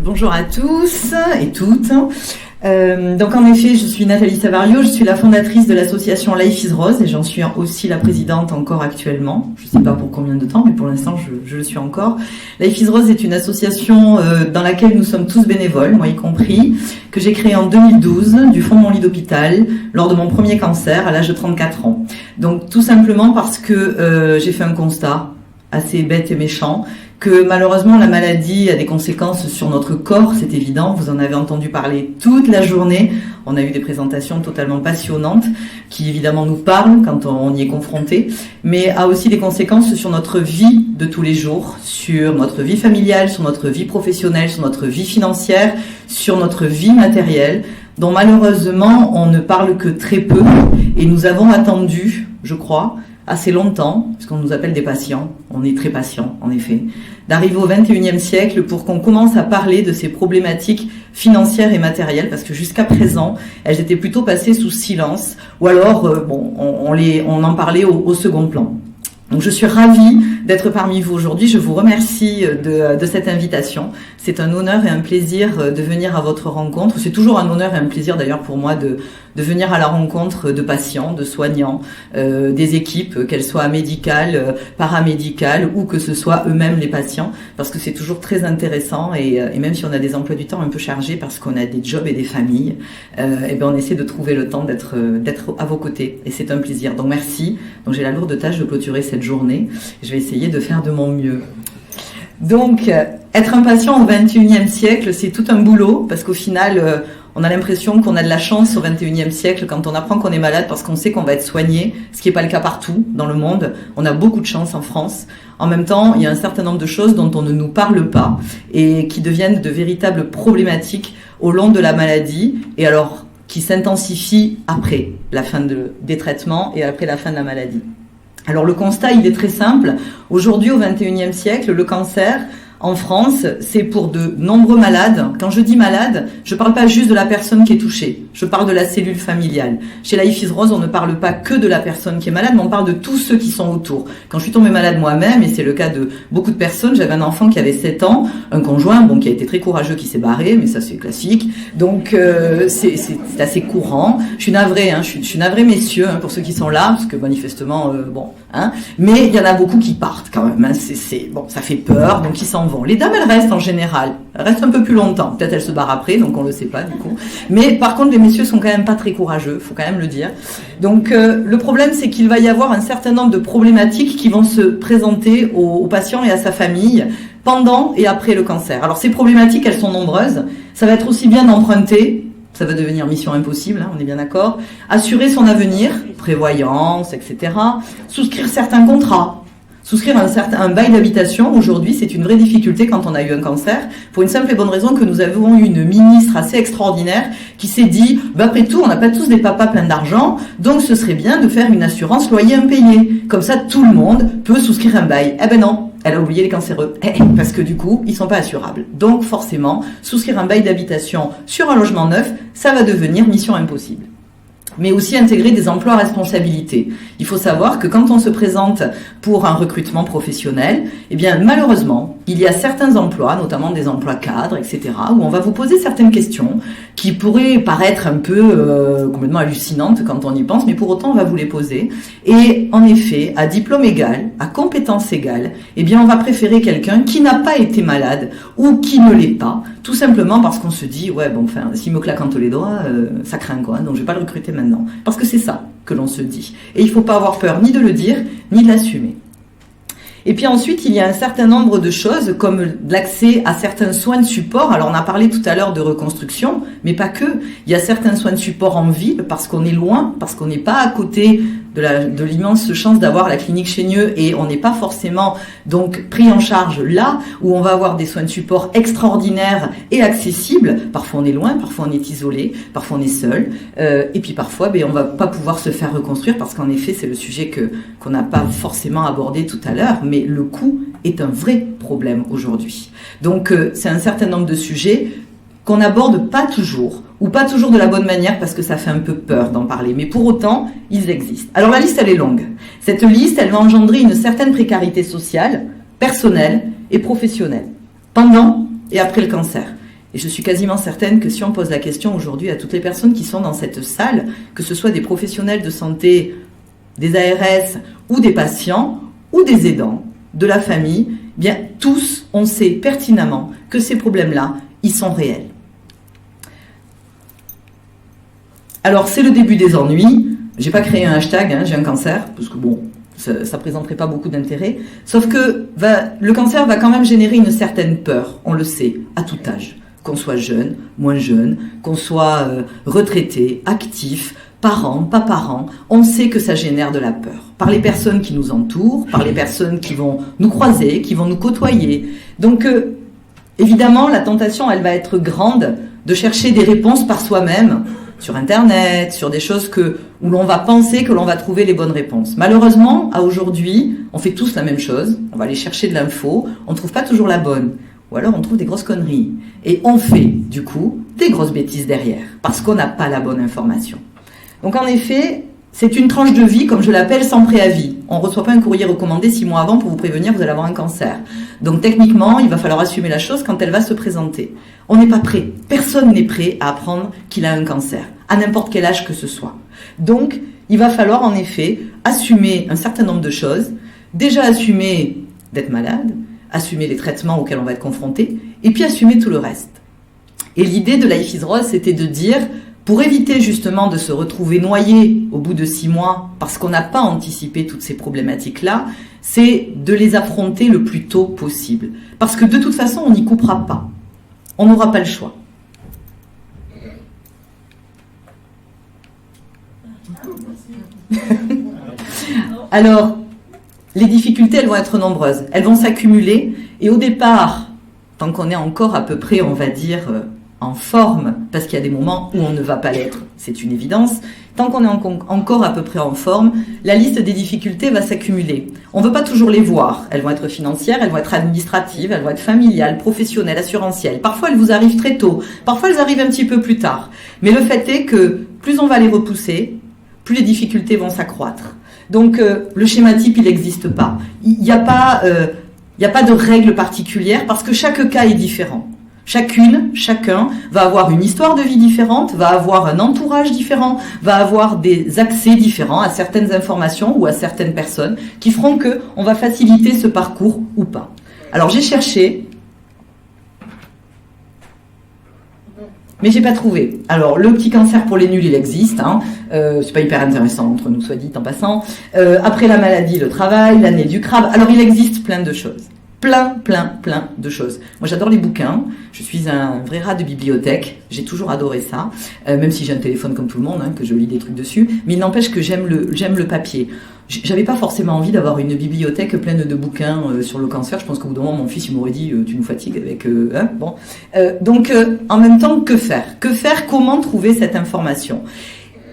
Bonjour à tous et toutes. Donc en effet, je suis Nathalie Savario, je suis la fondatrice de l'association Life is Rose et j'en suis aussi la présidente encore actuellement. Je ne sais pas pour combien de temps, mais pour l'instant je le suis encore. Life is Rose est une association dans laquelle nous sommes tous bénévoles, moi y compris, que j'ai créée en 2012 du fond de mon lit d'hôpital lors de mon premier cancer à l'âge de 34 ans. Donc tout simplement parce que j'ai fait un constat assez bête et méchant, que malheureusement la maladie a des conséquences sur notre corps, c'est évident, vous en avez entendu parler toute la journée, on a eu des présentations totalement passionnantes qui évidemment nous parlent quand on y est confronté, mais a aussi des conséquences sur notre vie de tous les jours, sur notre vie familiale, sur notre vie professionnelle, sur notre vie financière, sur notre vie matérielle, dont malheureusement on ne parle que très peu et nous avons attendu, je crois, assez longtemps, puisqu'on nous appelle des patients, on est très patients en effet, d'arriver au 21e siècle pour qu'on commence à parler de ces problématiques financières et matérielles, parce que jusqu'à présent, elles étaient plutôt passées sous silence, ou alors on en parlait au second plan. Donc je suis ravie d'être parmi vous aujourd'hui, je vous remercie de cette invitation. C'est un honneur et un plaisir de venir à votre rencontre. C'est toujours un honneur et un plaisir d'ailleurs pour moi de venir à la rencontre de patients, de soignants, des équipes, qu'elles soient médicales, paramédicales ou que ce soit eux-mêmes les patients, parce que c'est toujours très intéressant et même si on a des emplois du temps un peu chargés parce qu'on a des jobs et des familles, et bien on essaie de trouver le temps d'être à vos côtés et c'est un plaisir. Donc merci. Donc j'ai la lourde tâche de clôturer cette journée. Je vais essayer de faire de mon mieux. Donc, être un patient au 21e siècle, c'est tout un boulot, parce qu'au final, on a l'impression qu'on a de la chance au 21e siècle quand on apprend qu'on est malade parce qu'on sait qu'on va être soigné, ce qui n'est pas le cas partout dans le monde. On a beaucoup de chance en France. En même temps, il y a un certain nombre de choses dont on ne nous parle pas et qui deviennent de véritables problématiques au long de la maladie et alors qui s'intensifient après la fin des traitements et après la fin de la maladie. Alors le constat, il est très simple. Aujourd'hui, au 21e siècle, le cancer, en France, c'est pour de nombreux malades. Quand je dis malade, je ne parle pas juste de la personne qui est touchée. Je parle de la cellule familiale. Chez Life is Rose, on ne parle pas que de la personne qui est malade, mais on parle de tous ceux qui sont autour. Quand je suis tombée malade moi-même, et c'est le cas de beaucoup de personnes, j'avais un enfant qui avait 7 ans, un conjoint, qui a été très courageux, qui s'est barré, mais ça c'est classique. Donc c'est assez courant. Je suis navrée, je suis navrée messieurs, pour ceux qui sont là, parce que manifestement, mais il y en a beaucoup qui partent quand même. Ça fait peur, donc ils s'en vont. Les dames, elles restent en général. Elles restent un peu plus longtemps. Peut-être elles se barrent après, donc on le sait pas du coup. Mais par contre, les messieurs sont quand même pas très courageux, faut quand même le dire. Donc le problème, c'est qu'il va y avoir un certain nombre de problématiques qui vont se présenter aux patients et à sa famille pendant et après le cancer. Alors ces problématiques, elles sont nombreuses. Ça va être aussi bien d'emprunter. Ça va devenir mission impossible, on est bien d'accord. Assurer son avenir, prévoyance, etc. Souscrire certains contrats. Souscrire un bail d'habitation, aujourd'hui, c'est une vraie difficulté quand on a eu un cancer, pour une simple et bonne raison que nous avons eu une ministre assez extraordinaire qui s'est dit, après tout, on n'a pas tous des papas pleins d'argent, donc ce serait bien de faire une assurance loyer impayé. Comme ça, tout le monde peut souscrire un bail. Eh ben non, elle a oublié les cancéreux, parce que du coup, ils sont pas assurables. Donc forcément, souscrire un bail d'habitation sur un logement neuf, ça va devenir mission impossible. Mais aussi intégrer des emplois à responsabilité. Il faut savoir que quand on se présente pour un recrutement professionnel, malheureusement, il y a certains emplois, notamment des emplois cadres, etc., où on va vous poser certaines questions qui pourraient paraître un peu complètement hallucinantes quand on y pense, mais pour autant on va vous les poser. Et en effet, à diplôme égal, à compétence égale, on va préférer quelqu'un qui n'a pas été malade ou qui ne l'est pas, tout simplement parce qu'on se dit, s'il me claque entre les doigts, ça craint quoi, donc je vais pas le recruter maintenant. Parce que c'est ça que l'on se dit. Et il faut pas avoir peur ni de le dire, ni de l'assumer. Et puis ensuite, il y a un certain nombre de choses comme l'accès à certains soins de support. Alors on a parlé tout à l'heure de reconstruction, mais pas que. Il y a certains soins de support en ville parce qu'on est loin, parce qu'on n'est pas à côté de l'immense chance d'avoir la clinique Chaigneux et on n'est pas forcément donc pris en charge là où on va avoir des soins de support extraordinaires et accessibles. Parfois on est loin, parfois on est isolé, parfois on est seul et puis parfois on va pas pouvoir se faire reconstruire parce qu'en effet c'est le sujet qu'on n'a pas forcément abordé tout à l'heure, mais le coût est un vrai problème aujourd'hui. Donc c'est un certain nombre de sujets qu'on n'aborde pas toujours, ou pas toujours de la bonne manière parce que ça fait un peu peur d'en parler, mais pour autant, ils existent. Alors la liste, elle est longue. Cette liste, elle va engendrer une certaine précarité sociale, personnelle et professionnelle, pendant et après le cancer. Et je suis quasiment certaine que si on pose la question aujourd'hui à toutes les personnes qui sont dans cette salle, que ce soit des professionnels de santé, des ARS ou des patients ou des aidants, de la famille, eh bien tous, on sait pertinemment que ces problèmes-là, ils sont réels. Alors c'est le début des ennuis. J'ai pas créé un hashtag, j'ai un cancer, parce que bon, ça présenterait pas beaucoup d'intérêt. Sauf que le cancer va quand même générer une certaine peur, on le sait, à tout âge. Qu'on soit jeune, moins jeune, qu'on soit retraité, actif, parents, pas parents, on sait que ça génère de la peur. Par les personnes qui nous entourent, par les personnes qui vont nous croiser, qui vont nous côtoyer. Donc, évidemment, la tentation, elle va être grande de chercher des réponses par soi-même, sur Internet, sur des choses où l'on va penser que l'on va trouver les bonnes réponses. Malheureusement, à aujourd'hui, on fait tous la même chose. On va aller chercher de l'info, on ne trouve pas toujours la bonne. Ou alors on trouve des grosses conneries. Et on fait, du coup, des grosses bêtises derrière, parce qu'on n'a pas la bonne information. Donc en effet, c'est une tranche de vie, comme je l'appelle, sans préavis. On ne reçoit pas un courrier recommandé 6 mois avant pour vous prévenir que vous allez avoir un cancer. Donc techniquement, il va falloir assumer la chose quand elle va se présenter. On n'est pas prêt. Personne n'est prêt à apprendre qu'il a un cancer, à n'importe quel âge que ce soit. Donc, il va falloir en effet assumer un certain nombre de choses. Déjà assumer d'être malade, assumer les traitements auxquels on va être confronté, et puis assumer tout le reste. Et l'idée de Life is Rose, c'était de dire, pour éviter justement de se retrouver noyé au bout de 6 mois, parce qu'on n'a pas anticipé toutes ces problématiques-là, c'est de les affronter le plus tôt possible. Parce que de toute façon, on n'y coupera pas. On n'aura pas le choix. Alors, les difficultés, elles vont être nombreuses. Elles vont s'accumuler. Et au départ, tant qu'on est encore à peu près, on va dire, en forme, parce qu'il y a des moments où on ne va pas l'être, c'est une évidence, tant qu'on est encore à peu près en forme, la liste des difficultés va s'accumuler. On ne veut pas toujours les voir. Elles vont être financières, elles vont être administratives, elles vont être familiales, professionnelles, assurantielles. Parfois, elles vous arrivent très tôt. Parfois, elles arrivent un petit peu plus tard. Mais le fait est que plus on va les repousser, plus les difficultés vont s'accroître. Donc, le schéma type, il n'existe pas. Il n'y a pas de règle particulière parce que chaque cas est différent. Chacun va avoir une histoire de vie différente, va avoir un entourage différent, va avoir des accès différents à certaines informations ou à certaines personnes qui feront que on va faciliter ce parcours ou pas. Alors, j'ai cherché, mais j'ai pas trouvé. Alors, le petit cancer pour les nuls, il existe. C'est pas hyper intéressant entre nous, soit dit en passant. Après la maladie, le travail, l'année du crabe. Alors, il existe plein de choses. Plein de choses. Moi, j'adore les bouquins. Je suis un vrai rat de bibliothèque. J'ai toujours adoré ça. Même si j'ai un téléphone comme tout le monde, que je lis des trucs dessus. Mais il n'empêche que j'aime le papier. J'avais pas forcément envie d'avoir une bibliothèque pleine de bouquins sur le cancer. Je pense qu'au bout d'un moment, mon fils, il m'aurait dit, tu nous fatigues avec... bon. Donc, en même temps, que faire? Comment trouver cette information?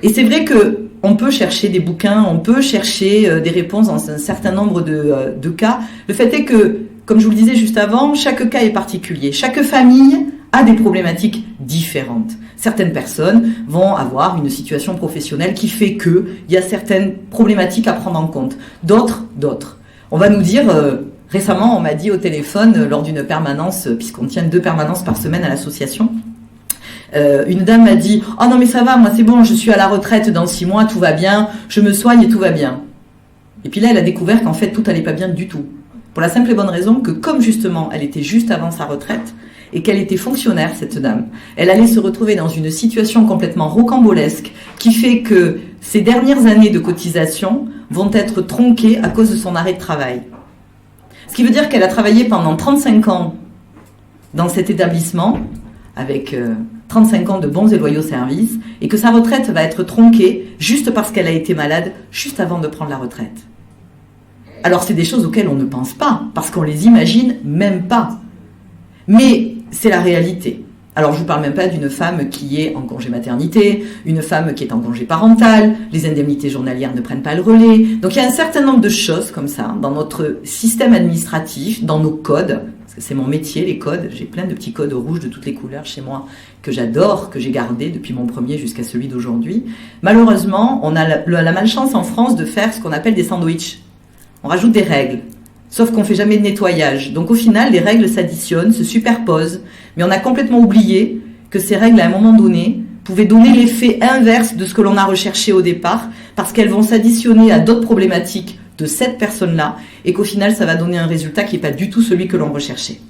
Et c'est vrai que on peut chercher des bouquins, on peut chercher des réponses dans un certain nombre de cas. Le fait est que, comme je vous le disais juste avant, chaque cas est particulier. Chaque famille a des problématiques différentes. Certaines personnes vont avoir une situation professionnelle qui fait qu'il y a certaines problématiques à prendre en compte. D'autres. On va nous dire, récemment, on m'a dit au téléphone, lors d'une permanence, puisqu'on tient 2 permanences par semaine à l'association, une dame m'a dit « Oh non mais ça va, moi c'est bon, je suis à la retraite dans 6 mois, tout va bien, je me soigne et tout va bien. » Et puis là, elle a découvert qu'en fait, tout allait pas bien du tout. Pour la simple et bonne raison que comme justement, elle était juste avant sa retraite, et qu'elle était fonctionnaire, cette dame, elle allait se retrouver dans une situation complètement rocambolesque qui fait que ses dernières années de cotisation vont être tronquées à cause de son arrêt de travail. Ce qui veut dire qu'elle a travaillé pendant 35 ans dans cet établissement, avec 35 ans de bons et loyaux services, et que sa retraite va être tronquée juste parce qu'elle a été malade juste avant de prendre la retraite. Alors c'est des choses auxquelles on ne pense pas, parce qu'on les imagine même pas. Mais c'est la réalité. Alors je ne vous parle même pas d'une femme qui est en congé maternité, une femme qui est en congé parental, les indemnités journalières ne prennent pas le relais. Donc il y a un certain nombre de choses comme ça dans notre système administratif, dans nos codes, parce que c'est mon métier, les codes. J'ai plein de petits codes rouges de toutes les couleurs chez moi que j'adore, que j'ai gardés depuis mon premier jusqu'à celui d'aujourd'hui. Malheureusement, on a la malchance en France de faire ce qu'on appelle des sandwichs. On rajoute des règles. Sauf qu'on fait jamais de nettoyage. Donc au final, les règles s'additionnent, se superposent, mais on a complètement oublié que ces règles, à un moment donné, pouvaient donner l'effet inverse de ce que l'on a recherché au départ, parce qu'elles vont s'additionner à d'autres problématiques de cette personne-là, et qu'au final, ça va donner un résultat qui n'est pas du tout celui que l'on recherchait.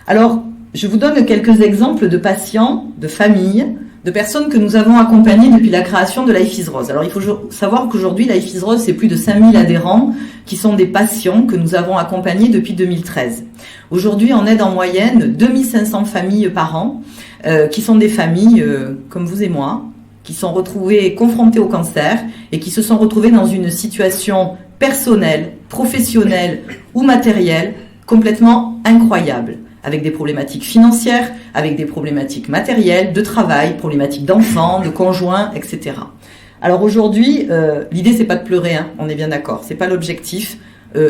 Alors, je vous donne quelques exemples de patients, de familles, de personnes que nous avons accompagnées depuis la création de Life is Rose. Alors, il faut savoir qu'aujourd'hui, Life is Rose, c'est plus de 5000 adhérents qui sont des patients que nous avons accompagnés depuis 2013. Aujourd'hui, on aide en moyenne 2500 familles par an, qui sont des familles comme vous et moi, qui sont retrouvées confrontées au cancer et qui se sont retrouvées dans une situation personnelle, professionnelle ou matérielle complètement incroyable, avec des problématiques financières, avec des problématiques matérielles, de travail, problématiques d'enfants, de conjoints, etc. Alors aujourd'hui, l'idée c'est pas de pleurer, hein, on est bien d'accord, c'est pas l'objectif.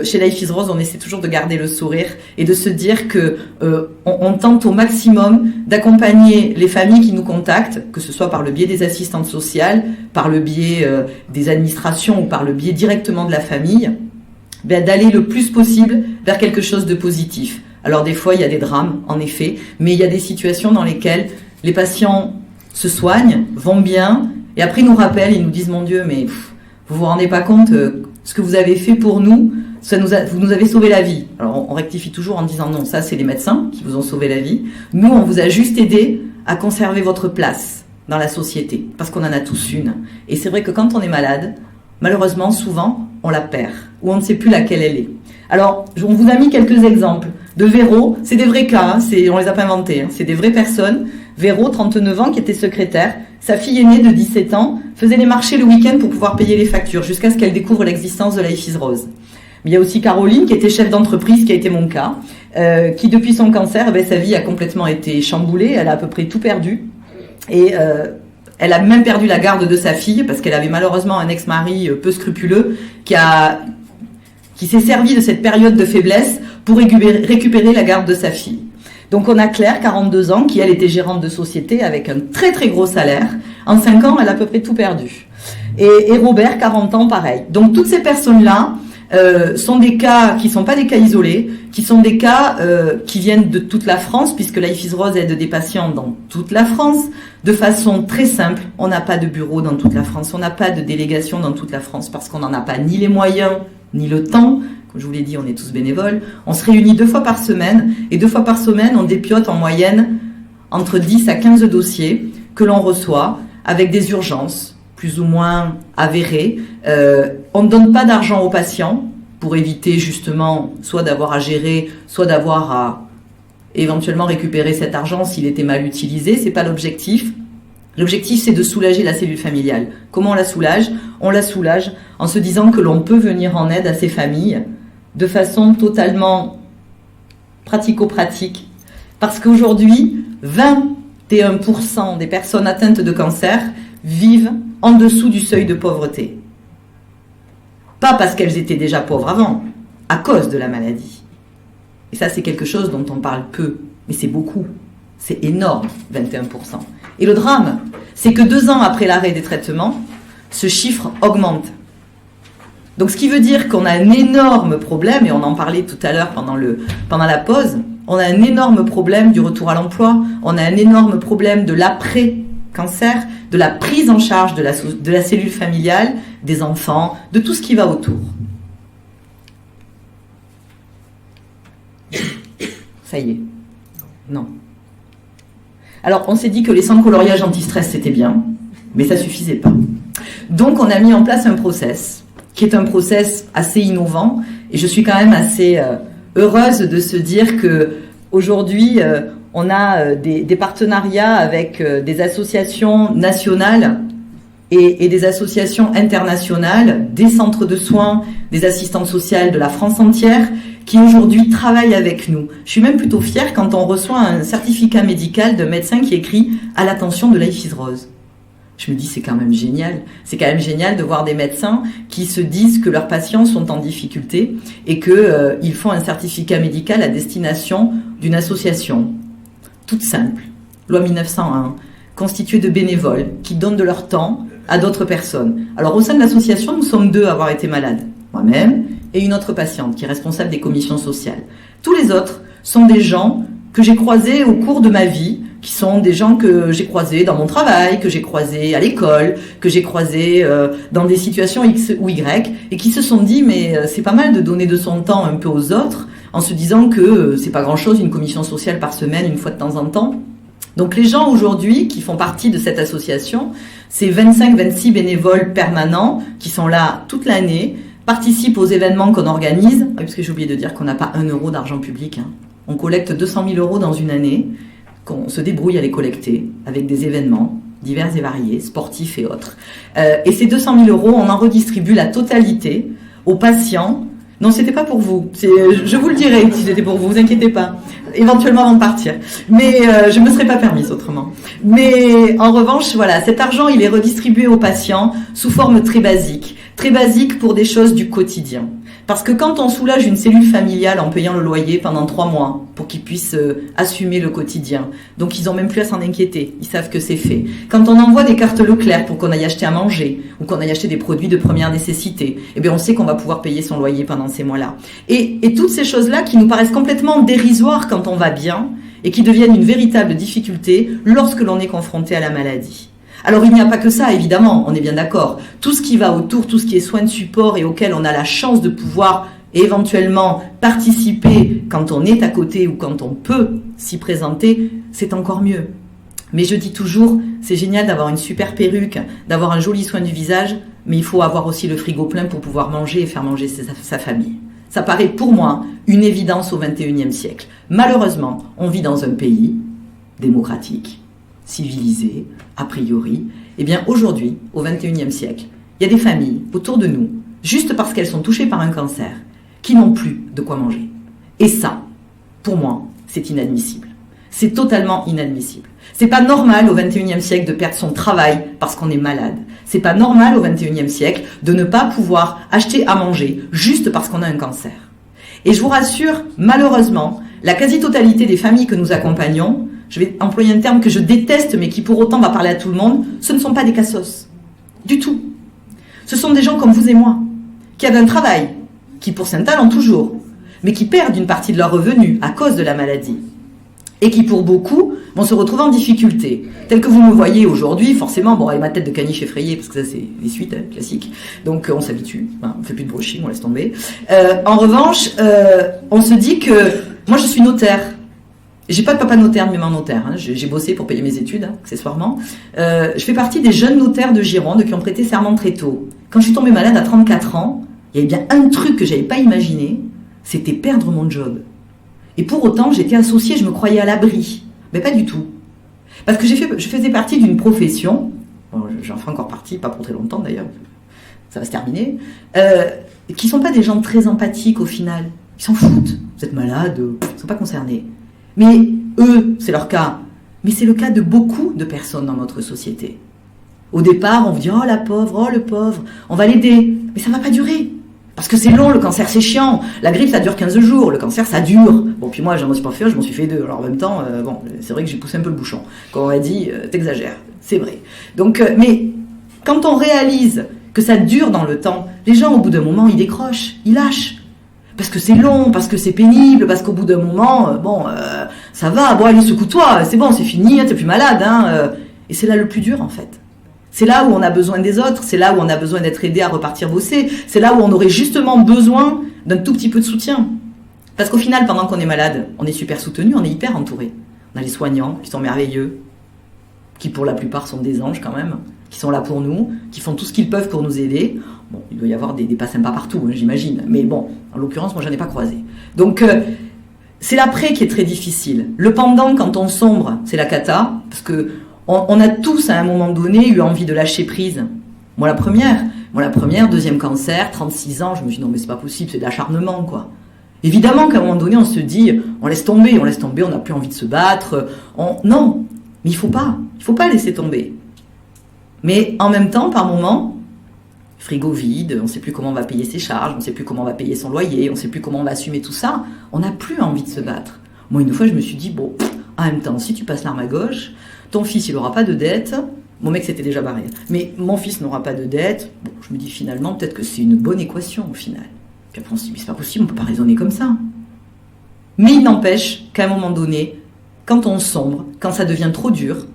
Chez Life is Rose, on essaie toujours de garder le sourire et de se dire que on tente au maximum d'accompagner les familles qui nous contactent, que ce soit par le biais des assistantes sociales, par le biais des administrations ou par le biais directement de la famille, d'aller le plus possible vers quelque chose de positif. Alors des fois, il y a des drames, en effet, mais il y a des situations dans lesquelles les patients se soignent, vont bien, et après ils nous rappellent, ils nous disent « Mon Dieu, mais vous vous rendez pas compte ce que vous avez fait pour nous, vous nous avez sauvé la vie. » Alors on rectifie toujours en disant « Non, ça c'est les médecins qui vous ont sauvé la vie. Nous, on vous a juste aidé à conserver votre place dans la société, parce qu'on en a tous une. » Et c'est vrai que quand on est malade, malheureusement, souvent, on la perd, ou on ne sait plus laquelle elle est. Alors, on vous a mis quelques exemples. De Véro, c'est des vrais cas, on les a pas inventés, hein, c'est des vraies personnes. Véro, 39 ans, qui était secrétaire, sa fille aînée de 17 ans faisait les marchés le week-end pour pouvoir payer les factures, jusqu'à ce qu'elle découvre l'existence de Life is Rose. Il y a aussi Caroline, qui était chef d'entreprise, qui a été mon cas, qui depuis son cancer, sa vie a complètement été chamboulée, elle a à peu près tout perdu, et elle a même perdu la garde de sa fille, parce qu'elle avait malheureusement un ex-mari peu scrupuleux, qui s'est servi de cette période de faiblesse pour récupérer la garde de sa fille. Donc on a Claire, 42 ans, qui elle était gérante de société avec un très très gros salaire. En 5 ans, elle a à peu près tout perdu. Et Robert, 40 ans, pareil. Donc toutes ces personnes-là sont des cas qui sont pas des cas isolés, qui sont des cas qui viennent de toute la France, puisque Life is Rose aide des patients dans toute la France, de façon très simple. On n'a pas de bureau dans toute la France, on n'a pas de délégation dans toute la France, parce qu'on n'en a pas ni les moyens, ni le temps. Comme je vous l'ai dit, on est tous bénévoles. On se réunit 2 fois par semaine, et 2 fois par semaine, on dépiote en moyenne entre 10 à 15 dossiers que l'on reçoit, avec des urgences plus ou moins avérées. On ne donne pas d'argent aux patients pour éviter justement soit d'avoir à gérer, soit d'avoir à éventuellement récupérer cet argent s'il était mal utilisé. C'est pas l'objectif. L'objectif, c'est de soulager la cellule familiale. Comment on la soulage ? On la soulage en se disant que l'on peut venir en aide à ces familles de façon totalement pratico-pratique. Parce qu'aujourd'hui, 21% des personnes atteintes de cancer vivent en dessous du seuil de pauvreté. Pas parce qu'elles étaient déjà pauvres avant, à cause de la maladie. Et ça, c'est quelque chose dont on parle peu, mais c'est beaucoup. C'est énorme, 21%. Et le drame, c'est que 2 ans après l'arrêt des traitements, ce chiffre augmente. Donc ce qui veut dire qu'on a un énorme problème, et on en parlait tout à l'heure pendant la pause, on a un énorme problème du retour à l'emploi, on a un énorme problème de l'après-cancer, de la prise en charge de la cellule familiale, des enfants, de tout ce qui va autour. Ça y est. Non. Alors, on s'est dit que les 100 coloriages anti-stress, c'était bien, mais ça suffisait pas. Donc, on a mis en place un process, qui est un process assez innovant, et je suis quand même assez heureuse de se dire que aujourd'hui, on a des partenariats avec des associations nationales et des associations internationales, des centres de soins, des assistantes sociales de la France entière, qui aujourd'hui travaillent avec nous. Je suis même plutôt fière quand on reçoit un certificat médical d'un médecin qui écrit « à l'attention de Life is Rose ». Je me dis, c'est quand même génial. C'est quand même génial de voir des médecins qui se disent que leurs patients sont en difficulté et qu'ils font un certificat médical à destination d'une association toute simple, loi 1901, constituée de bénévoles qui donnent de leur temps à d'autres personnes. Alors au sein de l'association, nous sommes 2 à avoir été malades, moi-même et une autre patiente qui est responsable des commissions sociales. Tous les autres sont des gens que j'ai croisés au cours de ma vie, qui sont des gens que j'ai croisés dans mon travail, que j'ai croisés à l'école, que j'ai croisés dans des situations X ou Y, et qui se sont dit mais c'est pas mal de donner de son temps un peu aux autres, en se disant que c'est pas grand-chose, une commission sociale par semaine, une fois de temps en temps. Donc les gens aujourd'hui qui font partie de cette association, c'est 25-26 bénévoles permanents qui sont là toute l'année, participent aux événements qu'on organise, parce que j'ai oublié de dire qu'on n'a pas 1 euro d'argent public, hein. On collecte 200 000 euros dans une année, qu'on se débrouille à les collecter avec des événements divers et variés, sportifs et autres. Et ces 200 000 euros, on en redistribue la totalité aux patients. Non, c'était pas pour vous. Je vous le dirai si c'était pour vous, vous inquiétez pas. Éventuellement avant de partir. Mais je me serais pas permise autrement. Mais en revanche, voilà, cet argent, il est redistribué aux patients sous forme très basique pour des choses du quotidien. Parce que quand on soulage une cellule familiale en payant le loyer pendant 3 mois pour qu'ils puissent assumer le quotidien, donc ils ont même plus à s'en inquiéter, ils savent que c'est fait. Quand on envoie des cartes Leclerc pour qu'on aille acheter à manger ou qu'on aille acheter des produits de première nécessité, eh bien on sait qu'on va pouvoir payer son loyer pendant ces mois-là. Et toutes ces choses-là qui nous paraissent complètement dérisoires quand on va bien et qui deviennent une véritable difficulté lorsque l'on est confronté à la maladie. Alors il n'y a pas que ça, évidemment, on est bien d'accord. Tout ce qui va autour, tout ce qui est soins de support et auquel on a la chance de pouvoir éventuellement participer quand on est à côté ou quand on peut s'y présenter, c'est encore mieux. Mais je dis toujours, c'est génial d'avoir une super perruque, d'avoir un joli soin du visage, mais il faut avoir aussi le frigo plein pour pouvoir manger et faire manger sa famille. Ça paraît pour moi une évidence au XXIe siècle. Malheureusement, on vit dans un pays démocratique, civilisé, a priori. Eh bien aujourd'hui, au XXIe siècle, il y a des familles autour de nous, juste parce qu'elles sont touchées par un cancer, qui n'ont plus de quoi manger. Et ça, pour moi, c'est inadmissible. C'est totalement inadmissible. C'est pas normal au XXIe siècle de perdre son travail parce qu'on est malade. C'est pas normal au XXIe siècle de ne pas pouvoir acheter à manger juste parce qu'on a un cancer. Et je vous rassure, malheureusement, la quasi-totalité des familles que nous accompagnons, je vais employer un terme que je déteste mais qui pour autant va parler à tout le monde, ce ne sont pas des cassos. Du tout. Ce sont des gens comme vous et moi, qui avaient un travail, qui pour certains l'ont toujours, mais qui perdent une partie de leurs revenus à cause de la maladie. Et qui pour beaucoup vont se retrouver en difficulté. Tel que vous me voyez aujourd'hui, forcément, bon, avec ma tête de caniche effrayée, parce que ça c'est les suites classiques, donc on s'habitue, on fait plus de brushing, on laisse tomber. En revanche, on se dit que moi je suis notaire. J'ai pas de papa notaire, mais maman notaire. Hein. J'ai bossé pour payer mes études, accessoirement. Je fais partie des jeunes notaires de Gironde qui ont prêté serment très tôt. Quand je suis tombée malade à 34 ans, il y avait bien un truc que j'avais pas imaginé, c'était perdre mon job. Et pour autant, j'étais associée, je me croyais à l'abri. Mais pas du tout. Parce que je faisais partie d'une profession, bon, j'en fais encore partie, pas pour très longtemps d'ailleurs, ça va se terminer, qui sont pas des gens très empathiques au final. Ils s'en foutent. Vous êtes malade, ils sont pas concernés. Mais eux, c'est leur cas. Mais c'est le cas de beaucoup de personnes dans notre société. Au départ, on vous dit « Oh la pauvre, oh le pauvre, on va l'aider ». Mais ça ne va pas durer. Parce que c'est long, le cancer c'est chiant. La grippe ça dure 15 jours, le cancer ça dure. Bon, puis moi je m'en suis pas fait, je m'en suis fait 2. Alors en même temps, bon, c'est vrai que j'ai poussé un peu le bouchon. Quand on m'a dit « T'exagères », c'est vrai. Donc, mais quand on réalise que ça dure dans le temps, les gens au bout d'un moment ils décrochent, ils lâchent. Parce que c'est long, parce que c'est pénible, parce qu'au bout d'un moment, ça va, bon allez secoue-toi, c'est bon, c'est fini, t'es plus malade. Et c'est là le plus dur en fait. C'est là où on a besoin des autres, c'est là où on a besoin d'être aidé à repartir bosser, c'est là où on aurait justement besoin d'un tout petit peu de soutien. Parce qu'au final, pendant qu'on est malade, on est super soutenu, on est hyper entouré. On a les soignants qui sont merveilleux, qui pour la plupart sont des anges quand même, qui sont là pour nous, qui font tout ce qu'ils peuvent pour nous aider. Bon, il doit y avoir des pas sympas partout, hein, j'imagine. Mais bon, en l'occurrence, moi, j'en ai pas croisé. Donc, c'est l'après qui est très difficile. Le pendant, quand on sombre, c'est la cata, parce que on a tous, à un moment donné, eu envie de lâcher prise. Moi, la première, deuxième cancer, 36 ans, je me suis dit, non, mais c'est pas possible, c'est de l'acharnement, quoi. Évidemment qu'à un moment donné, on se dit, on laisse tomber, on n'a plus envie de se battre. Non, mais il faut pas laisser tomber. Mais en même temps, par moment, frigo vide, on ne sait plus comment on va payer ses charges, on ne sait plus comment on va payer son loyer, on ne sait plus comment on va assumer tout ça, on n'a plus envie de se battre. Moi, une fois, je me suis dit, bon, en même temps, si tu passes l'arme à gauche, ton fils, il n'aura pas de dette. Mon mec s'était déjà barré. Mais mon fils n'aura pas de dette. Bon, je me dis finalement, peut-être que c'est une bonne équation au final. Puis après on se dit, mais c'est pas possible, on peut pas raisonner comme ça. Mais il n'empêche qu'à un moment donné, quand on sombre, quand ça devient trop dur,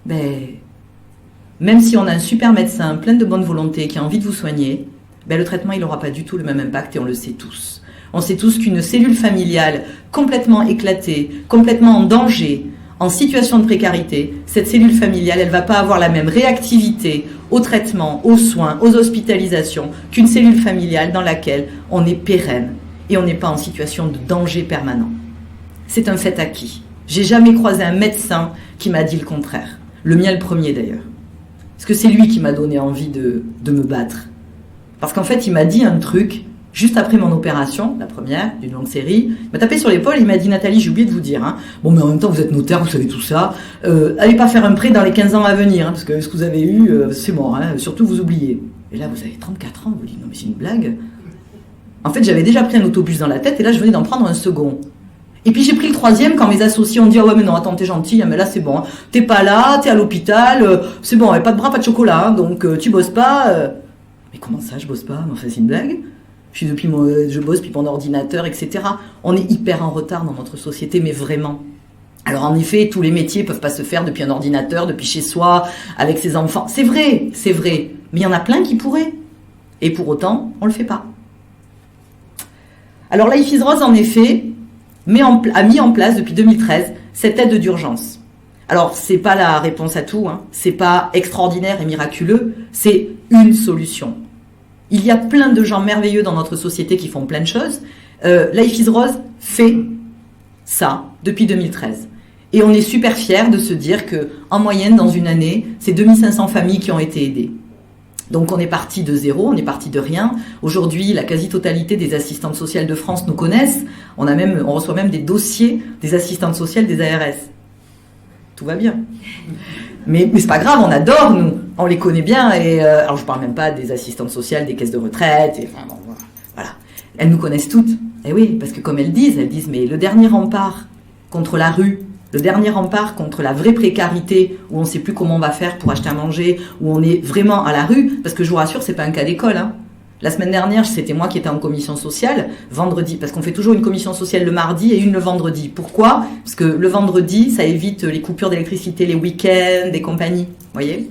même si on a un super médecin plein de bonne volonté qui a envie de vous soigner, le traitement il n'aura pas du tout le même impact et on le sait tous. On sait tous qu'une cellule familiale complètement éclatée, complètement en danger, en situation de précarité, cette cellule familiale, elle ne va pas avoir la même réactivité au traitement, aux soins, aux hospitalisations qu'une cellule familiale dans laquelle on est pérenne et on n'est pas en situation de danger permanent. C'est un fait acquis. J'ai jamais croisé un médecin qui m'a dit le contraire. Le mien le premier d'ailleurs. Parce que c'est lui qui m'a donné envie de me battre. Parce qu'en fait, il m'a dit un truc, juste après mon opération, la première, d'une longue série, il m'a tapé sur l'épaule et il m'a dit, Nathalie, j'ai oublié de vous dire, hein, bon, mais en même temps, vous êtes notaire, vous savez tout ça, allez pas faire un prêt dans les 15 ans à venir, hein, parce que ce que vous avez eu, c'est mort, hein, surtout vous oubliez. Et là, vous avez 34 ans, vous dites, non mais c'est une blague. En fait, j'avais déjà pris un autobus dans la tête et là, je venais d'en prendre un second. Et puis j'ai pris le troisième quand mes associés ont dit, ah ouais mais non, attends, t'es gentil, mais là c'est bon, hein. T'es pas là, t'es à l'hôpital, c'est bon, pas de bras, pas de chocolat, hein, donc tu bosses pas. Mais comment ça, je bosse pas? Mais enfin, c'est une blague. Je bosse depuis mon ordinateur, etc. On est hyper en retard dans notre société, mais vraiment. Alors en effet, tous les métiers peuvent pas se faire depuis un ordinateur, depuis chez soi, avec ses enfants. C'est vrai, mais il y en a plein qui pourraient. Et pour autant, on le fait pas. Alors Life is Rose, en effet, a mis en place depuis 2013 cette aide d'urgence. Alors, c'est pas la réponse à tout, hein. C'est pas extraordinaire et miraculeux, c'est une solution. Il y a plein de gens merveilleux dans notre société qui font plein de choses. Life is Rose fait ça depuis 2013. Et on est super fiers de se dire que, en moyenne, dans une année, c'est 2500 familles qui ont été aidées. Donc on est parti de zéro, on est parti de rien. Aujourd'hui, la quasi-totalité des assistantes sociales de France nous connaissent. On reçoit même des dossiers des assistantes sociales des ARS. Tout va bien. Mais c'est pas grave, on adore, nous. On les connaît bien. Et alors je parle même pas des assistantes sociales, des caisses de retraite. Et, enfin, bon, voilà. Elles nous connaissent toutes. Et oui, parce que comme elles disent, mais le dernier rempart contre la rue, le dernier rempart contre la vraie précarité, où on ne sait plus comment on va faire pour acheter à manger, où on est vraiment à la rue, parce que je vous rassure, c'est pas un cas d'école, hein. La semaine dernière, c'était moi qui étais en commission sociale, vendredi, parce qu'on fait toujours une commission sociale le mardi et une le vendredi. Pourquoi? Parce que le vendredi, ça évite les coupures d'électricité, les week-ends, des compagnies, voyez.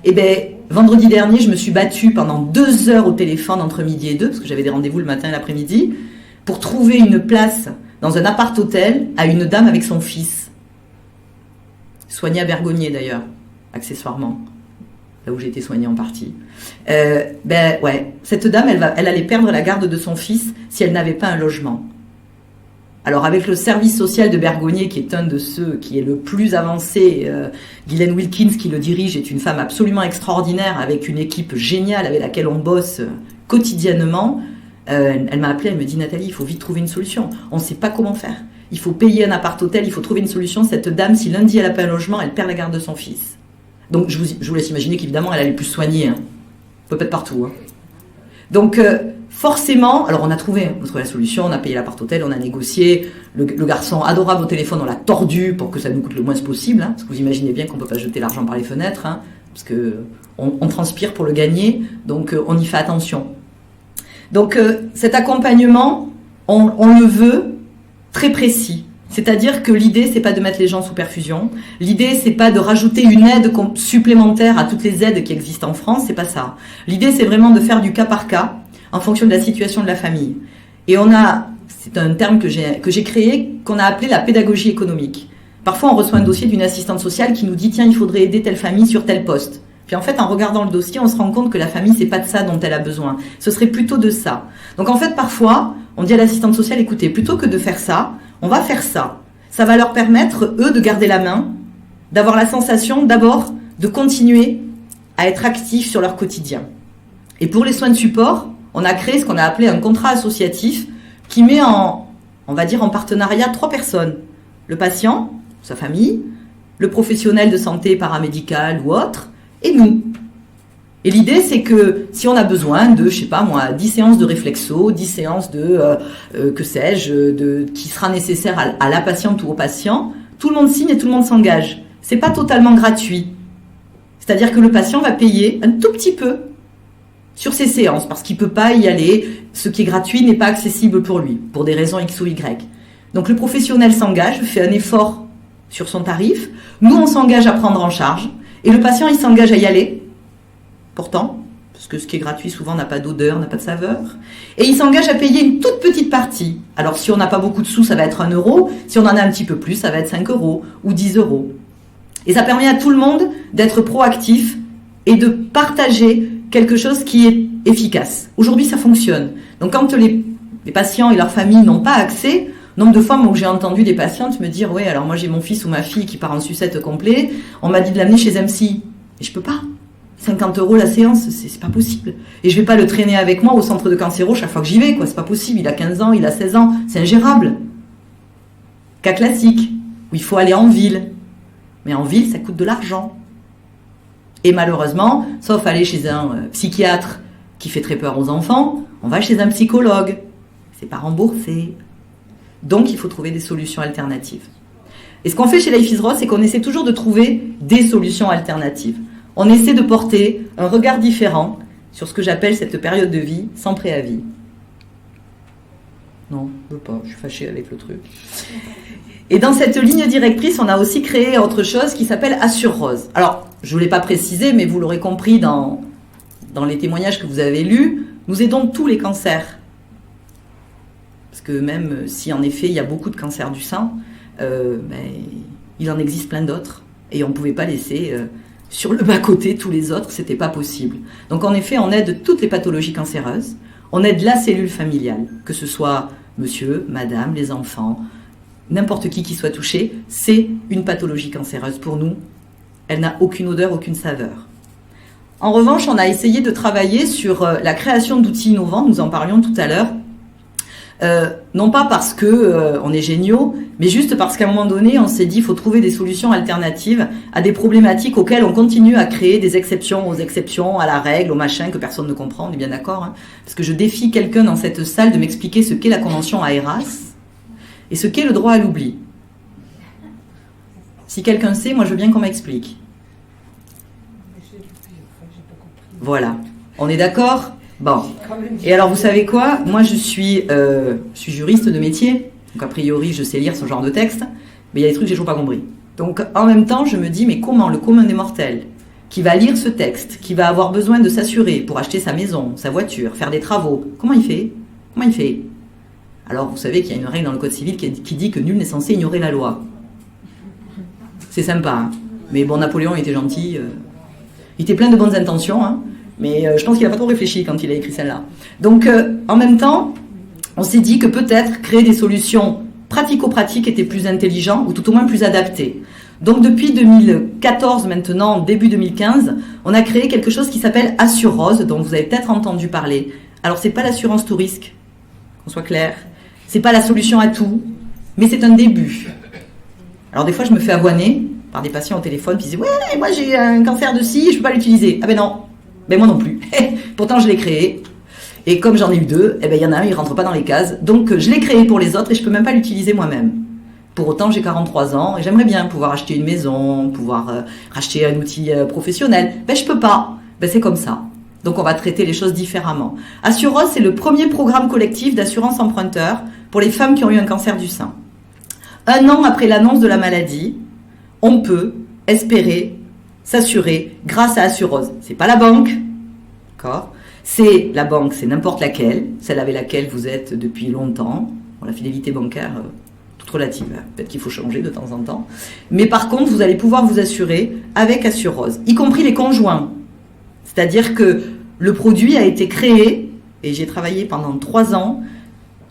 Et vendredi dernier, je me suis battue pendant 2 heures au téléphone entre midi et 2, parce que j'avais des rendez-vous le matin et l'après-midi, pour trouver une place dans un appart-hôtel à une dame avec son fils. Soignée à Bergognier d'ailleurs, accessoirement, là où j'ai été soignée en partie. Cette dame, elle allait perdre la garde de son fils si elle n'avait pas un logement. Alors avec le service social de Bergognier, qui est un de ceux qui est le plus avancé, Guylaine Wilkins qui le dirige, est une femme absolument extraordinaire, avec une équipe géniale avec laquelle on bosse quotidiennement. Elle m'a appelée, elle me dit, Nathalie, il faut vite trouver une solution. On ne sait pas comment faire. Il faut payer un appart-hôtel, il faut trouver une solution. Cette dame, si lundi elle n'a pas un logement, elle perd la garde de son fils. Donc je vous laisse imaginer qu'évidemment elle allait plus soigner. Hein. Peut pas être partout. Hein. Donc forcément, alors on a trouvé la solution, on a payé l'appart-hôtel, on a négocié. Le garçon adorable au téléphone, on l'a tordu pour que ça nous coûte le moins possible. Hein, parce que vous imaginez bien qu'on ne peut pas jeter l'argent par les fenêtres. Hein, parce qu'on transpire pour le gagner. Donc on y fait attention. Donc cet accompagnement, on le veut très précis. C'est-à-dire que l'idée, c'est pas de mettre les gens sous perfusion. L'idée, c'est pas de rajouter une aide supplémentaire à toutes les aides qui existent en France. C'est pas ça. L'idée, c'est vraiment de faire du cas par cas en fonction de la situation de la famille. Et c'est un terme que j'ai créé, qu'on a appelé la pédagogie économique. Parfois, on reçoit un dossier d'une assistante sociale qui nous dit, tiens, il faudrait aider telle famille sur tel poste. Puis en fait, en regardant le dossier, on se rend compte que la famille, c'est pas de ça dont elle a besoin. Ce serait plutôt de ça. Donc en fait, parfois, on dit à l'assistante sociale, écoutez, plutôt que de faire ça, on va faire ça. Ça va leur permettre, eux, de garder la main, d'avoir la sensation, d'abord, de continuer à être actifs sur leur quotidien. Et pour les soins de support, on a créé ce qu'on a appelé un contrat associatif qui met en partenariat 3 personnes. Le patient, sa famille, le professionnel de santé paramédical ou autre, et nous. Et l'idée, c'est que si on a besoin de, 10 séances de réflexo, 10 séances de, qui sera nécessaire à la patiente ou au patient, tout le monde signe et tout le monde s'engage. C'est pas totalement gratuit. C'est-à-dire que le patient va payer un tout petit peu sur ses séances, parce qu'il ne peut pas y aller. Ce qui est gratuit n'est pas accessible pour lui, pour des raisons X ou Y. Donc le professionnel s'engage, fait un effort sur son tarif. Nous, on s'engage à prendre en charge. Et le patient, il s'engage à y aller, pourtant, parce que ce qui est gratuit, souvent, n'a pas d'odeur, n'a pas de saveur. Et il s'engage à payer une toute petite partie. Alors, si on n'a pas beaucoup de sous, ça va être 1 euro. Si on en a un petit peu plus, ça va être 5 euros ou 10 euros. Et ça permet à tout le monde d'être proactif et de partager quelque chose qui est efficace. Aujourd'hui, ça fonctionne. Donc, quand les patients et leurs familles n'ont pas accès, nombre de fois où j'ai entendu des patientes me dire « Ouais, alors moi j'ai mon fils ou ma fille qui part en sucette complet, on m'a dit de l'amener chez MC. » Et je peux pas. 50 euros la séance, c'est pas possible. Et je vais pas le traîner avec moi au centre de cancéro chaque fois que j'y vais, quoi. C'est pas possible. Il a 15 ans, il a 16 ans. C'est ingérable. Cas classique, où il faut aller en ville. Mais en ville, ça coûte de l'argent. Et malheureusement, sauf aller chez un psychiatre qui fait très peur aux enfants, on va chez un psychologue. C'est pas remboursé. Donc, il faut trouver des solutions alternatives. Et ce qu'on fait chez Life is Rose, c'est qu'on essaie toujours de trouver des solutions alternatives. On essaie de porter un regard différent sur ce que j'appelle cette période de vie sans préavis. Non, je veux pas, je suis fâchée avec le truc. Et dans cette ligne directrice, on a aussi créé autre chose qui s'appelle Assure Rose. Alors, je ne l'ai pas précisé, mais vous l'aurez compris dans les témoignages que vous avez lus, nous aidons tous les cancers. Parce que même si en effet il y a beaucoup de cancers du sein, il en existe plein d'autres. Et on ne pouvait pas laisser sur le bas-côté tous les autres, c'était pas possible. Donc en effet, on aide toutes les pathologies cancéreuses, on aide la cellule familiale, que ce soit monsieur, madame, les enfants, n'importe qui soit touché, c'est une pathologie cancéreuse pour nous. Elle n'a aucune odeur, aucune saveur. En revanche, on a essayé de travailler sur la création d'outils innovants, nous en parlions tout à l'heure, non pas parce que on est géniaux, mais juste parce qu'à un moment donné, on s'est dit qu'il faut trouver des solutions alternatives à des problématiques auxquelles on continue à créer des exceptions aux exceptions, à la règle, au machin que personne ne comprend, on est bien d'accord, hein, parce que je défie quelqu'un dans cette salle de m'expliquer ce qu'est la convention AERAS et ce qu'est le droit à l'oubli. Si quelqu'un sait, moi je veux bien qu'on m'explique. Voilà, on est d'accord ? Bon, et alors vous savez quoi ? Moi je suis juriste de métier, donc a priori je sais lire ce genre de texte, mais il y a des trucs que j'ai toujours pas compris. Donc en même temps je me dis, mais comment le commun des mortels, qui va lire ce texte, qui va avoir besoin de s'assurer pour acheter sa maison, sa voiture, faire des travaux, comment il fait ? Alors vous savez qu'il y a une règle dans le code civil qui dit que nul n'est censé ignorer la loi. C'est sympa, hein, mais bon, Napoléon était gentil, il était plein de bonnes intentions, hein. Mais je pense qu'il n'a pas trop réfléchi quand il a écrit celle-là. Donc, en même temps, on s'est dit que peut-être créer des solutions pratico-pratiques était plus intelligent, ou tout au moins plus adapté. Donc, depuis 2014 maintenant, début 2015, on a créé quelque chose qui s'appelle Assure Rose, dont vous avez peut-être entendu parler. Alors, c'est pas l'assurance tout risque, qu'on soit clair. C'est pas la solution à tout, mais c'est un début. Alors, des fois, je me fais avoiner par des patients au téléphone qui disent « Ouais, moi j'ai un cancer de ci, je peux pas l'utiliser. » Ah ben non. Ben moi non plus. Pourtant, je l'ai créé. Et comme j'en ai eu 2, il y en a un, il rentre pas dans les cases. Donc, je l'ai créé pour les autres et je peux même pas l'utiliser moi-même. Pour autant, j'ai 43 ans et j'aimerais bien pouvoir acheter une maison, pouvoir racheter un outil professionnel. Ben, je peux pas. Ben, c'est comme ça. Donc, on va traiter les choses différemment. Assure Rose, c'est le premier programme collectif d'assurance emprunteur pour les femmes qui ont eu un cancer du sein. 1 an après l'annonce de la maladie, on peut espérer s'assurer grâce à Assure Rose. C'est pas la banque, d'accord ? C'est la banque, c'est n'importe laquelle, celle avec laquelle vous êtes depuis longtemps. Bon, la fidélité bancaire, toute relative, peut-être qu'il faut changer de temps en temps. Mais par contre, vous allez pouvoir vous assurer avec Assure Rose, y compris les conjoints. C'est-à-dire que le produit a été créé, et j'ai travaillé pendant 3 ans.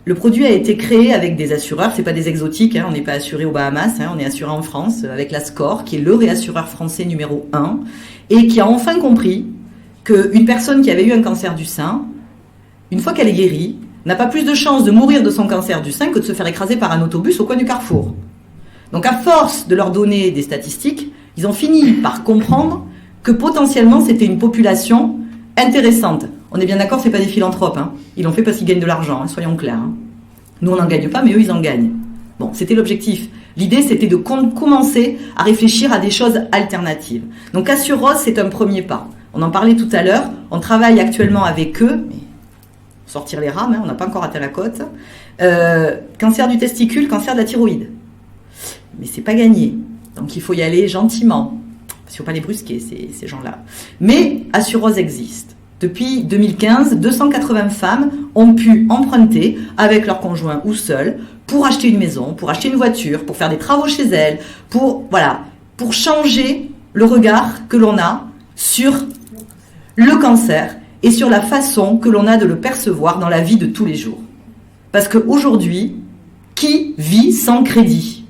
Le produit a été créé avec des assureurs, c'est pas des exotiques, hein, on n'est pas assuré aux Bahamas, hein, on est assuré en France avec la SCOR, qui est le réassureur français numéro 1, et qui a enfin compris qu'une personne qui avait eu un cancer du sein, une fois qu'elle est guérie, n'a pas plus de chances de mourir de son cancer du sein que de se faire écraser par un autobus au coin du carrefour. Donc à force de leur donner des statistiques, ils ont fini par comprendre que potentiellement c'était une population intéressante. On est bien d'accord, c'est pas des philanthropes, hein. Ils l'ont fait parce qu'ils gagnent de l'argent, hein, soyons clairs. Hein. Nous, on n'en gagne pas, mais eux, ils en gagnent. Bon, c'était l'objectif. L'idée, c'était de commencer à réfléchir à des choses alternatives. Donc, Assure Rose, c'est un premier pas. On en parlait tout à l'heure. On travaille actuellement avec eux, mais sortir les rames, hein, on n'a pas encore atteint la côte. Cancer du testicule, cancer de la thyroïde. Mais c'est pas gagné. Donc il faut y aller gentiment. Il ne faut pas les brusquer, ces gens-là. Mais Assurose existe. Depuis 2015, 280 femmes ont pu emprunter avec leur conjoint ou seules pour acheter une maison, pour acheter une voiture, pour faire des travaux chez elles, pour changer le regard que l'on a sur le cancer et sur la façon que l'on a de le percevoir dans la vie de tous les jours. Parce qu'aujourd'hui, qui vit sans crédit?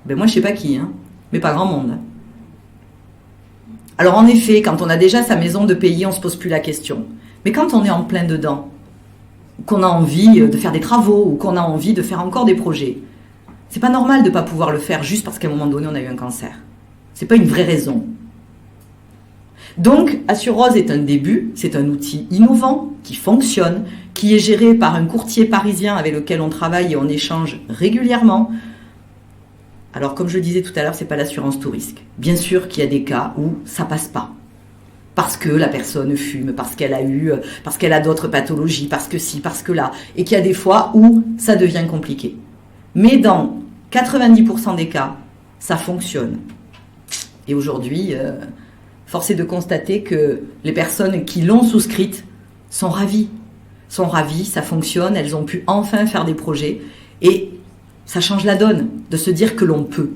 Ben moi, je sais pas qui, hein, mais pas grand monde. Alors en effet, quand on a déjà sa maison de payer, on se pose plus la question. Mais quand on est en plein dedans, qu'on a envie de faire des travaux ou qu'on a envie de faire encore des projets, c'est pas normal de pas pouvoir le faire juste parce qu'à un moment donné, on a eu un cancer. C'est pas une vraie raison. Donc, Assurose est un début, c'est un outil innovant, qui fonctionne, qui est géré par un courtier parisien avec lequel on travaille et on échange régulièrement. Alors, comme je le disais tout à l'heure, c'est pas l'assurance tout risque. Bien sûr qu'il y a des cas où ça passe pas. Parce que la personne fume, parce qu'elle a d'autres pathologies, parce que ci, parce que là. Et qu'il y a des fois où ça devient compliqué. Mais dans 90% des cas, ça fonctionne. Et aujourd'hui, force est de constater que les personnes qui l'ont souscrite sont ravies. Sont ravies, ça fonctionne, elles ont pu enfin faire des projets. Et ça change la donne de se dire que l'on peut.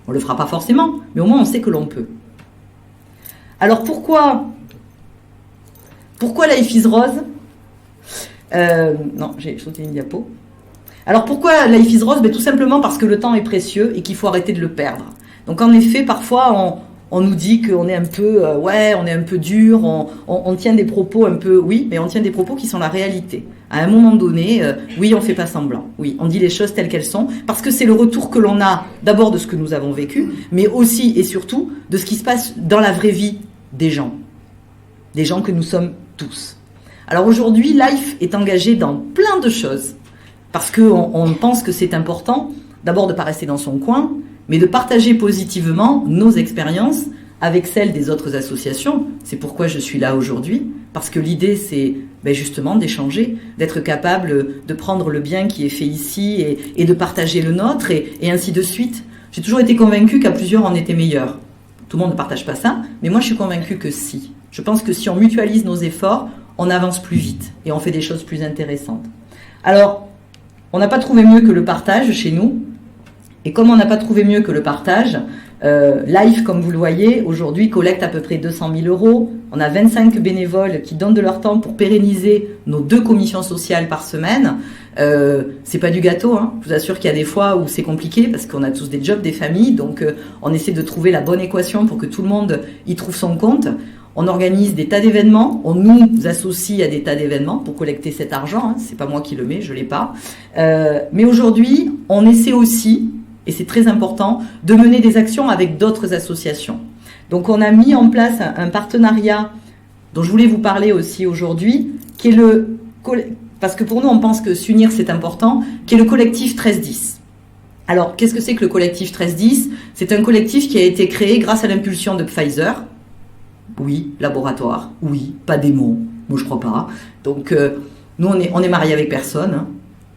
On ne le fera pas forcément, mais au moins on sait que l'on peut. Alors pourquoi Life is Rose Non, j'ai sauté une diapo. Alors pourquoi Life is Rose? Tout simplement parce que le temps est précieux et qu'il faut arrêter de le perdre. Donc en effet, parfois on nous dit qu'on est un peu, on est un peu dur, on tient des propos un peu, oui, mais on tient des propos qui sont la réalité. À un moment donné, oui, on fait pas semblant. Oui, on dit les choses telles qu'elles sont, parce que c'est le retour que l'on a d'abord de ce que nous avons vécu, mais aussi et surtout de ce qui se passe dans la vraie vie des gens que nous sommes tous. Alors aujourd'hui, Life est engagé dans plein de choses, parce qu'on pense que c'est important, d'abord de ne pas rester dans son coin, mais de partager positivement nos expériences avec celles des autres associations. C'est pourquoi je suis là aujourd'hui, parce que l'idée c'est justement d'échanger, d'être capable de prendre le bien qui est fait ici et de partager le nôtre et ainsi de suite. J'ai toujours été convaincue qu'à plusieurs on était meilleur. Tout le monde ne partage pas ça, mais moi je suis convaincue que si. Je pense que si on mutualise nos efforts, on avance plus vite et on fait des choses plus intéressantes. Alors, on n'a pas trouvé mieux que le partage chez nous. Et comme on n'a pas trouvé mieux que le partage, Life, comme vous le voyez, aujourd'hui collecte à peu près 200 000 €. On a 25 bénévoles qui donnent de leur temps pour pérenniser nos 2 commissions sociales par semaine. C'est pas du gâteau, hein. Je vous assure qu'il y a des fois où c'est compliqué parce qu'on a tous des jobs, des familles, donc on essaie de trouver la bonne équation pour que tout le monde y trouve son compte. On organise des tas d'événements, on nous associe à des tas d'événements pour collecter cet argent, hein. C'est pas moi qui le mets, je l'ai pas. Mais aujourd'hui, on essaie aussi, et c'est très important, de mener des actions avec d'autres associations. Donc on a mis en place un partenariat dont je voulais vous parler aussi aujourd'hui, qui est parce que pour nous on pense que s'unir c'est important, qui est le collectif 1310. Alors qu'est-ce que c'est que le collectif 1310? C'est un collectif qui a été créé grâce à l'impulsion de Pfizer. Oui, laboratoire, oui, pas démon, moi je crois pas. Donc nous on est mariés avec personne, hein.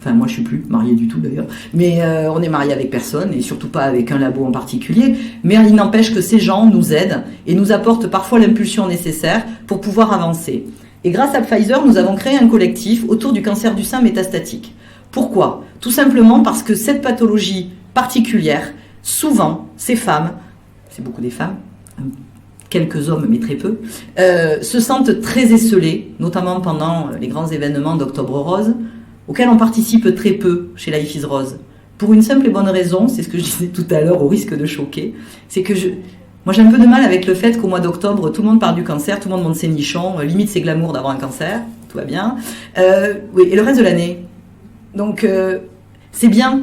Enfin, moi, je suis plus mariée du tout, d'ailleurs. Mais on est marié avec personne, et surtout pas avec un labo en particulier. Mais il n'empêche que ces gens nous aident et nous apportent parfois l'impulsion nécessaire pour pouvoir avancer. Et grâce à Pfizer, nous avons créé un collectif autour du cancer du sein métastatique. Pourquoi? Tout simplement parce que cette pathologie particulière, souvent, ces femmes, c'est beaucoup des femmes, quelques hommes, mais très peu, se sentent très esseulées, notamment pendant les grands événements d'Octobre Rose, auxquels on participe très peu chez Life is Rose. Pour une simple et bonne raison, c'est ce que je disais tout à l'heure au risque de choquer, c'est que moi j'ai un peu de mal avec le fait qu'au mois d'octobre, tout le monde parle du cancer, tout le monde monte ses nichons, limite c'est glamour d'avoir un cancer, tout va bien. Oui, et le reste de l'année. Donc c'est bien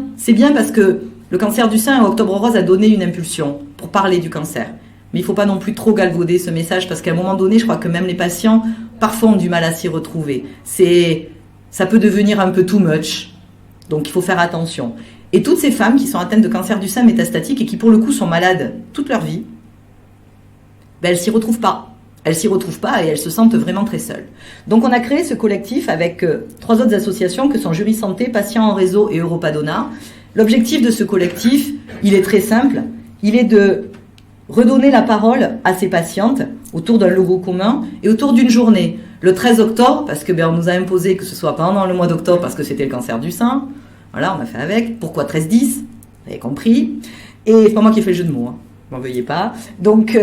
parce que le cancer du sein, Octobre Rose a donné une impulsion pour parler du cancer. Mais il ne faut pas non plus trop galvauder ce message parce qu'à un moment donné, je crois que même les patients, parfois ont du mal à s'y retrouver. Ça peut devenir un peu too much, donc il faut faire attention. Et toutes ces femmes qui sont atteintes de cancer du sein métastatique et qui pour le coup sont malades toute leur vie, ben, elles s'y retrouvent pas. Elles s'y retrouvent pas et elles se sentent vraiment très seules. Donc on a créé ce collectif avec 3 autres associations que sont Jury Santé, Patients en Réseau et Europadona. L'objectif de ce collectif, il est très simple. Il est de redonner la parole à ces patientes autour d'un logo commun et autour d'une journée. Le 13 octobre, parce que on nous a imposé que ce soit pendant le mois d'octobre parce que c'était le cancer du sein. Voilà, on a fait avec. Pourquoi 13-10 ? Vous avez compris. Et c'est pas moi qui ai fait le jeu de mots, hein. M'en veuillez pas. Donc,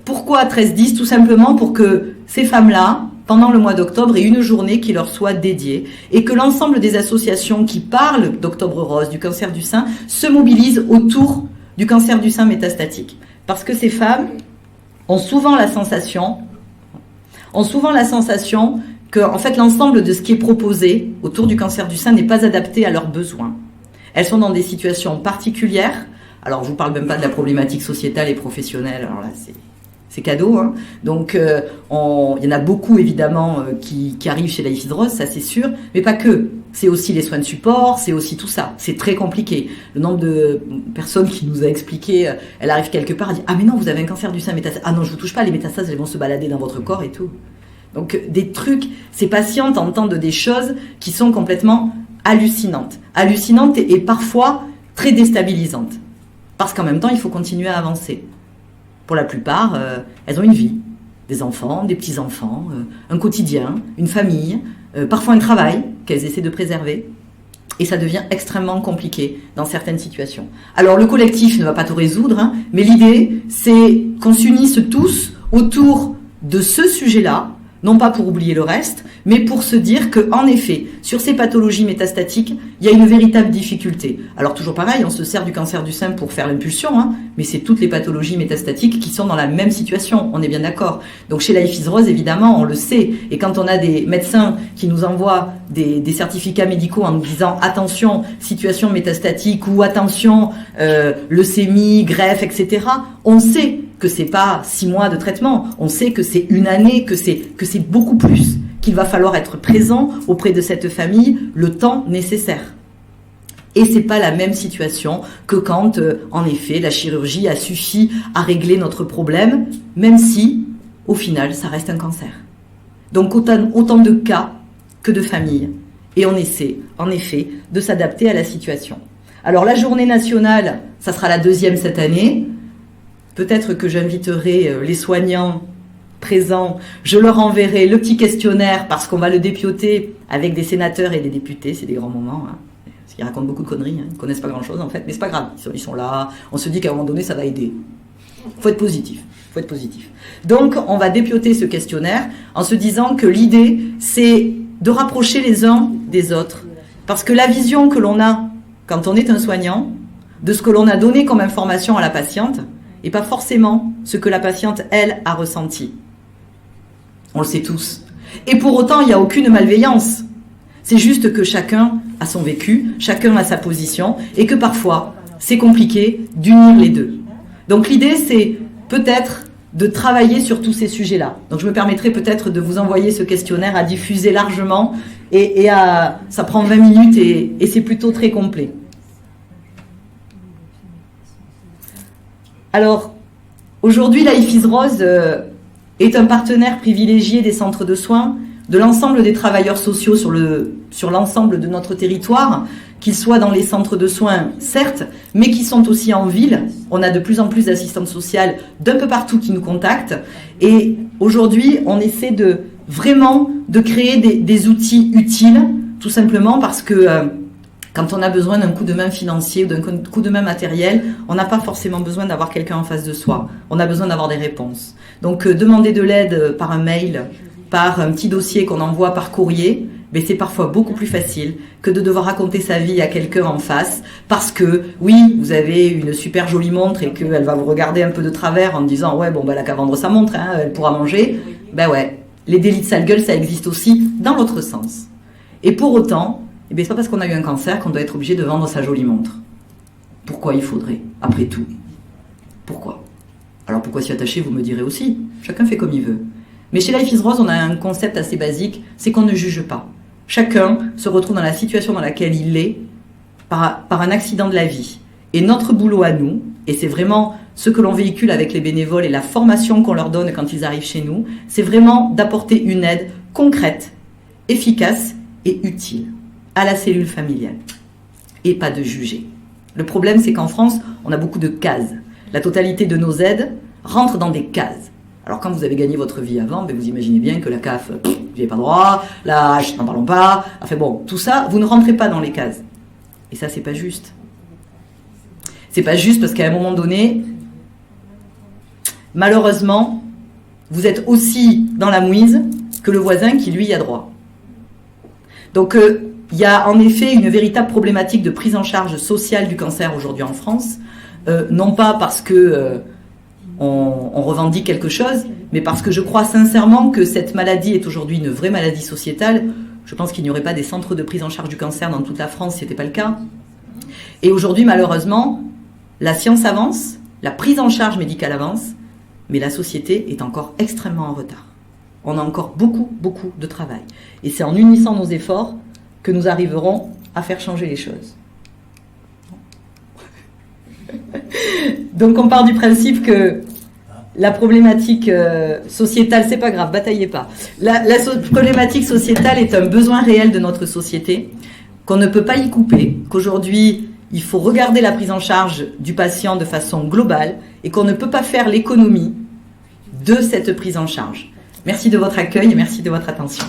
pourquoi 13-10 ? Tout simplement pour que ces femmes-là, pendant le mois d'octobre, aient une journée qui leur soit dédiée et que l'ensemble des associations qui parlent d'Octobre Rose, du cancer du sein, se mobilisent autour du cancer du sein métastatique. Parce que ces femmes ont souvent la sensation que, en fait, l'ensemble de ce qui est proposé autour du cancer du sein n'est pas adapté à leurs besoins. Elles sont dans des situations particulières. Alors, je vous parle même pas de la problématique sociétale et professionnelle. Alors là, c'est cadeau, hein. Donc, il y en a beaucoup, évidemment, qui arrivent chez Life is Rose, ça c'est sûr, mais pas que. C'est aussi les soins de support, c'est aussi tout ça. C'est très compliqué. Le nombre de personnes qui nous a expliqué, elle arrive quelque part, elle dit « Ah mais non, vous avez un cancer du sein métastase. Ah non, je vous touche pas, les métastases, elles vont se balader dans votre corps et tout. » Donc, des trucs, ces patientes entendent des choses qui sont complètement hallucinantes. Hallucinantes et parfois très déstabilisantes. Parce qu'en même temps, il faut continuer à avancer. Pour la plupart, elles ont une vie, des enfants, des petits-enfants, un quotidien, une famille, parfois un travail qu'elles essaient de préserver. Et ça devient extrêmement compliqué dans certaines situations. Alors le collectif ne va pas tout résoudre, hein, mais l'idée, c'est qu'on s'unisse tous autour de ce sujet-là, non pas pour oublier le reste, mais pour se dire qu'en effet, sur ces pathologies métastatiques, il y a une véritable difficulté. Alors toujours pareil, on se sert du cancer du sein pour faire l'impulsion, hein, mais c'est toutes les pathologies métastatiques qui sont dans la même situation, on est bien d'accord. Donc chez Life is Rose, évidemment, on le sait, et quand on a des médecins qui nous envoient des certificats médicaux en nous disant « attention, situation métastatique » ou « attention, leucémie, greffe, etc. », on sait que c'est pas 6 mois de traitement, on sait que c'est 1 année, que c'est beaucoup plus, qu'il va falloir être présent auprès de cette famille le temps nécessaire. Et c'est pas la même situation que quand, en effet, la chirurgie a suffi à régler notre problème, même si, au final, ça reste un cancer. Donc autant de cas que de familles. Et on essaie, en effet, de s'adapter à la situation. Alors la journée nationale, ça sera la 2e cette année. Peut-être que j'inviterai les soignants présents, je leur enverrai le petit questionnaire parce qu'on va le dépioter avec des sénateurs et des députés, c'est des grands moments, hein. Parce qu'ils racontent beaucoup de conneries, hein. Ils ne connaissent pas grand-chose en fait, mais c'est pas grave, ils sont là, on se dit qu'à un moment donné ça va aider. Faut être positif. Donc on va dépioter ce questionnaire en se disant que l'idée c'est de rapprocher les uns des autres. Parce que la vision que l'on a quand on est un soignant, de ce que l'on a donné comme information à la patiente, et pas forcément ce que la patiente, elle, a ressenti. On le sait tous. Et pour autant, il n'y a aucune malveillance. C'est juste que chacun a son vécu, chacun a sa position, et que parfois, c'est compliqué d'unir les deux. Donc l'idée, c'est peut-être de travailler sur tous ces sujets-là. Donc je me permettrai peut-être de vous envoyer ce questionnaire à diffuser largement, ça prend 20 minutes et c'est plutôt très complet. Alors, aujourd'hui, Life is Rose est un partenaire privilégié des centres de soins, de l'ensemble des travailleurs sociaux sur l'ensemble de notre territoire, qu'ils soient dans les centres de soins, certes, mais qui sont aussi en ville. On a de plus en plus d'assistantes sociales d'un peu partout qui nous contactent. Et aujourd'hui, on essaie de créer des outils utiles, tout simplement parce que quand on a besoin d'un coup de main financier ou d'un coup de main matériel, on n'a pas forcément besoin d'avoir quelqu'un en face de soi. On a besoin d'avoir des réponses. Donc, demander de l'aide par un mail, par un petit dossier qu'on envoie par courrier, mais c'est parfois beaucoup plus facile que de devoir raconter sa vie à quelqu'un en face parce que, oui, vous avez une super jolie montre et qu'elle va vous regarder un peu de travers en disant « Ouais, bon, elle a qu'à vendre sa montre, hein, elle pourra manger. » Ben ouais, les délits de sale gueule, ça existe aussi dans l'autre sens. Et pour autant, c'est pas parce qu'on a eu un cancer qu'on doit être obligé de vendre sa jolie montre. Pourquoi il faudrait, après tout? Pourquoi? Alors pourquoi s'y attacher, vous me direz aussi. Chacun fait comme il veut. Mais chez Life is Rose, on a un concept assez basique, c'est qu'on ne juge pas. Chacun se retrouve dans la situation dans laquelle il est par un accident de la vie. Et notre boulot à nous, et c'est vraiment ce que l'on véhicule avec les bénévoles et la formation qu'on leur donne quand ils arrivent chez nous, c'est vraiment d'apporter une aide concrète, efficace et utile à la cellule familiale. Et pas de juger. Le problème, c'est qu'en France, on a beaucoup de cases. La totalité de nos aides rentre dans des cases. Alors quand vous avez gagné votre vie avant, vous imaginez bien que la CAF, vous n'avez pas droit, la H, n'en parlons pas. Enfin bon, tout ça, vous ne rentrez pas dans les cases. Et ça, c'est pas juste. C'est pas juste parce qu'à un moment donné, malheureusement, vous êtes aussi dans la mouise que le voisin qui, lui, y a droit. Donc, il y a en effet une véritable problématique de prise en charge sociale du cancer aujourd'hui en France, non pas parce que on revendique quelque chose, mais parce que je crois sincèrement que cette maladie est aujourd'hui une vraie maladie sociétale. Je pense qu'il n'y aurait pas des centres de prise en charge du cancer dans toute la France si ce n'était pas le cas. Et aujourd'hui, malheureusement, la science avance, la prise en charge médicale avance, mais la société est encore extrêmement en retard. On a encore beaucoup de travail. Et c'est en unissant nos efforts que nous arriverons à faire changer les choses. Donc on part du principe que la problématique sociétale, c'est pas grave, bataillez pas. La problématique sociétale est un besoin réel de notre société, qu'on ne peut pas y couper, qu'aujourd'hui, il faut regarder la prise en charge du patient de façon globale et qu'on ne peut pas faire l'économie de cette prise en charge. Merci de votre accueil et merci de votre attention.